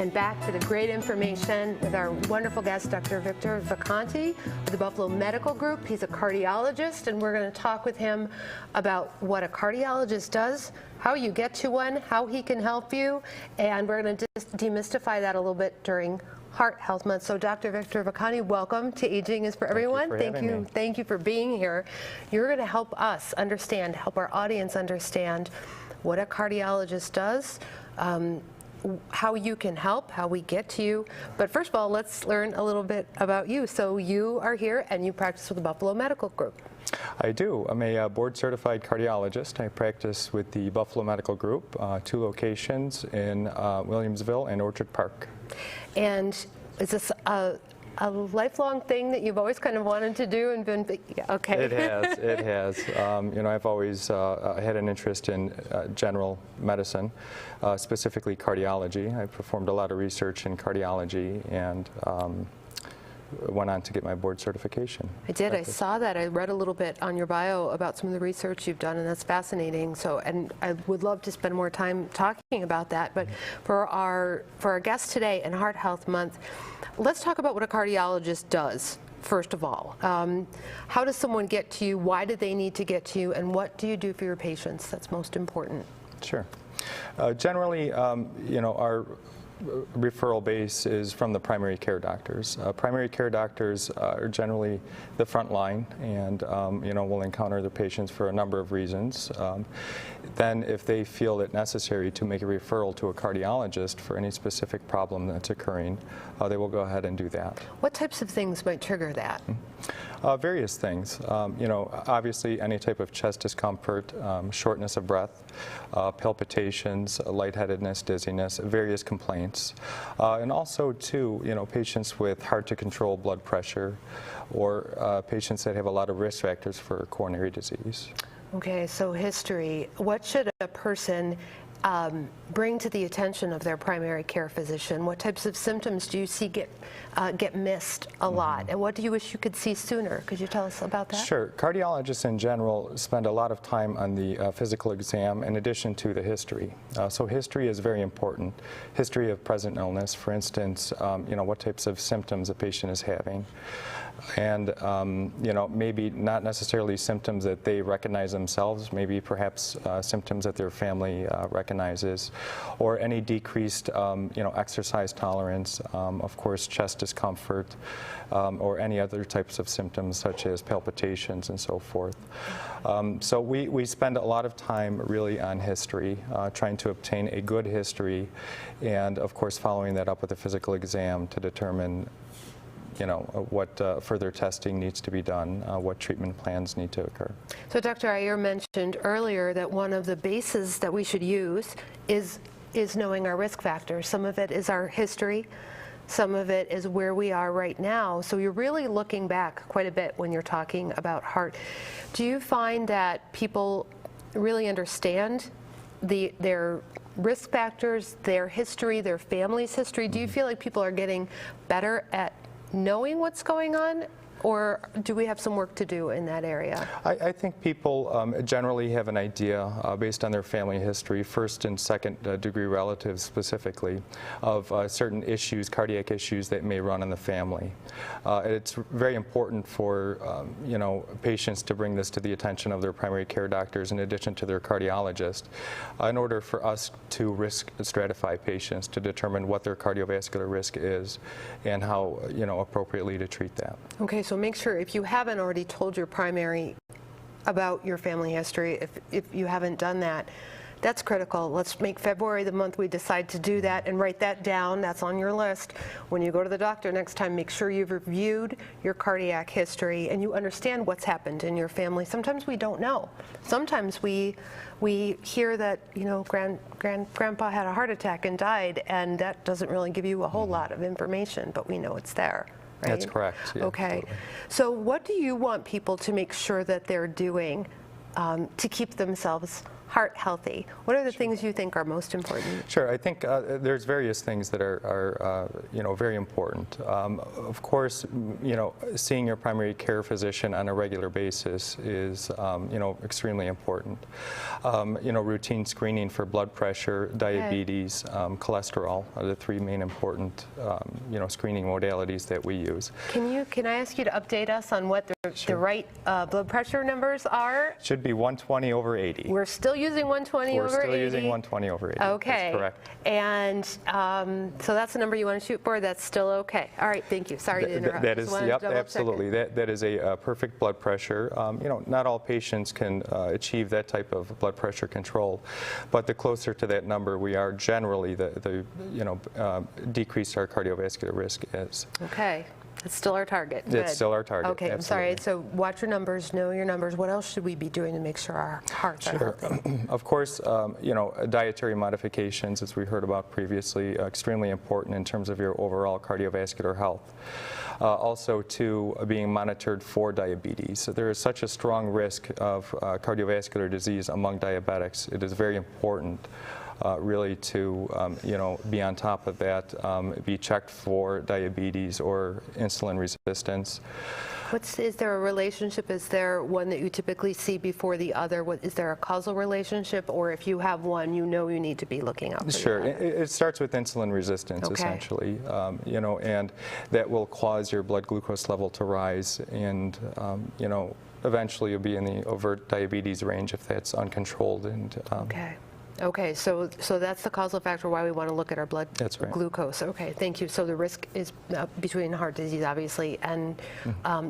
and back to the great information with our wonderful guest, Dr. Victor Vicante with the Buffalo Medical Group. He's a cardiologist, and we're going to talk with him about what a cardiologist does, how you get to one, how he can help you, and we're going to just demystify that a little bit during Heart Health Month. So Dr. Victor Vicante, welcome to Aging is for Everyone. Thank you for being here. You're going to help us understand, help our audience understand what a cardiologist does, how you can help, how we get to you. But first of all, let's learn a little bit about you. So you are here and you practice with the Buffalo Medical Group. I do. I'm a board-certified cardiologist. I practice with the Buffalo Medical Group, 2 locations in Williamsville and Orchard Park. And is this a lifelong thing that you've always kind of wanted to do and been, okay. It has. You know, I've always had an interest in general medicine, specifically cardiology. I performed a lot of research in cardiology and went on to get my board certification. I did. I saw that. I read a little bit on your bio about some of the research you've done, and that's fascinating. So, and I would love to spend more time talking about that. But for our guest today in Heart Health Month, let's talk about what a cardiologist does. First of all, how does someone get to you? Why do they need to get to you? And what do you do for your patients? That's most important. Sure. Generally, you know, our referral base is from the primary care doctors. Primary care doctors are generally the front line, and you know, will encounter the patients for a number of reasons. Then if they feel it necessary to make a referral to a cardiologist for any specific problem that's occurring, they will go ahead and do that. What types of things might trigger that? Various things. You know, obviously any type of chest discomfort, shortness of breath, palpitations, lightheadedness, dizziness, various complaints. And also too, you know, patients with hard to control blood pressure, or patients that have a lot of risk factors for coronary disease. Okay, so history. What should a person bring to the attention of their primary care physician? What types of symptoms do you see get missed a lot? And what do you wish you could see sooner? Could you tell us about that? Sure. Cardiologists in general spend a lot of time on the physical exam in addition to the history. So history is very important. History of present illness, for instance, you know, what types of symptoms a patient is having. And you know, maybe not necessarily symptoms that they recognize themselves, maybe perhaps symptoms that their family recognizes, or any decreased you know, exercise tolerance, of course chest discomfort, or any other types of symptoms such as palpitations and so forth. So we spend a lot of time really on history, trying to obtain a good history, and of course following that up with a physical exam to determine, you know, what further testing needs to be done, what treatment plans need to occur. So Dr. Iyer mentioned earlier that one of the bases that we should use is knowing our risk factors. Some of it is our history, some of it is where we are right now. So you're really looking back quite a bit when you're talking about heart. Do you find that people really understand their risk factors, their history, their family's history? Do you feel like people are getting better at knowing what's going on, or do we have some work to do in that area? I think people generally have an idea based on their family history, first and second degree relatives specifically, of certain issues, cardiac issues that may run in the family. It's very important for you know, patients to bring this to the attention of their primary care doctors in addition to their cardiologist, in order for us to risk stratify patients to determine what their cardiovascular risk is and how, you know, appropriately to treat that. Okay, so make sure, if you haven't already told your primary about your family history, if you haven't done that, that's critical. Let's make February the month we decide to do that and write that down. That's on your list. When you go to the doctor next time, make sure you've reviewed your cardiac history and you understand what's happened in your family. Sometimes we don't know. Sometimes we hear that, you know, grandpa had a heart attack and died, and that doesn't really give you a whole lot of information, but we know it's there. Right? That's correct. Yeah, okay. Totally. So what do you want people to make sure that they're doing to keep themselves heart healthy. What are the things you think are most important? Sure, I think there's various things that are very important. Of course, seeing your primary care physician on a regular basis is extremely important. Routine screening for blood pressure, diabetes, cholesterol are the three main important screening modalities that we use. Can I ask you to update us on what the right blood pressure numbers are? Should be 120 over 80. We're still using 120 over 80? We're still using 120 over 80. Okay. That's correct. And so that's the number you want to shoot for? That's still okay. All right, thank you. Sorry to interrupt. That is, yep, absolutely. That is a perfect blood pressure. Not all patients can achieve that type of blood pressure control, but the closer to that number we are, generally the decreased our cardiovascular risk is. Okay. It's still our target. Good. It's still our target. Okay, absolutely. I'm sorry. So watch your numbers, know your numbers. What else should we be doing to make sure our hearts are healthy? Of course, dietary modifications, as we heard about previously, extremely important in terms of your overall cardiovascular health. Also, too, being monitored for diabetes. So there is such a strong risk of cardiovascular disease among diabetics. It is very important really to be on top of that, be checked for diabetes or insulin resistance. Is there a relationship? Is there one that you typically see before the other? Is there a causal relationship, or if you have one, you need to be looking out for Sure. the other? It starts with insulin resistance, essentially, and that will cause your blood glucose level to rise, and eventually you'll be in the overt diabetes range if that's uncontrolled. And Okay, so that's the causal factor why we want to look at our blood glucose. Okay, thank you. So the risk is between heart disease, obviously, and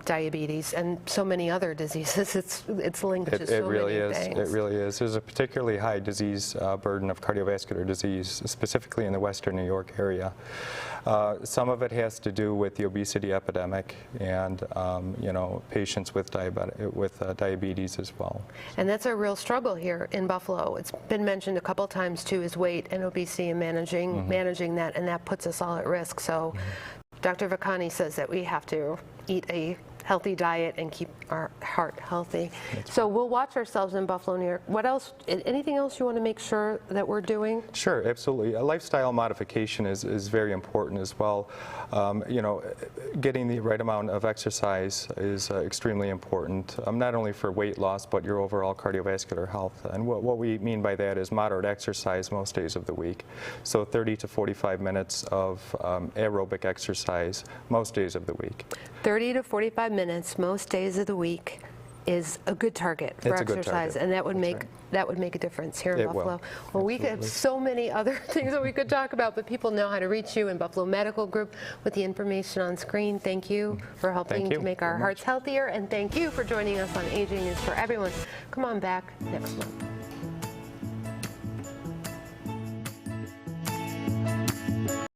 diabetes, and so many other diseases. It's linked to so many things. It really is. There's a particularly high disease burden of cardiovascular disease, specifically in the Western New York area. Some of it has to do with the obesity epidemic and patients with diabetes as well. And that's a real struggle here in Buffalo. It's been mentioned a couple times too, is weight and obesity and managing that, and that puts us all at risk. So Dr. Vicante says that we have to eat a healthy diet and keep our heart healthy. So we'll watch ourselves in Buffalo, New York. What else? Anything else you want to make sure that we're doing? Sure, absolutely. A lifestyle modification is very important as well. Getting the right amount of exercise is extremely important, not only for weight loss, but your overall cardiovascular health. And what we mean by that is moderate exercise most days of the week. So 30 to 45 minutes of aerobic exercise most days of the week. 30 to 45 minutes most days of the week is a good target for exercise, and that would make a difference here in Buffalo. Well, we have so many other things that we could talk about, but people know how to reach you in Buffalo Medical Group with the information on screen. Thank you for helping to make our hearts healthier, and thank you for joining us on Aging is for Everyone. Come on back next month.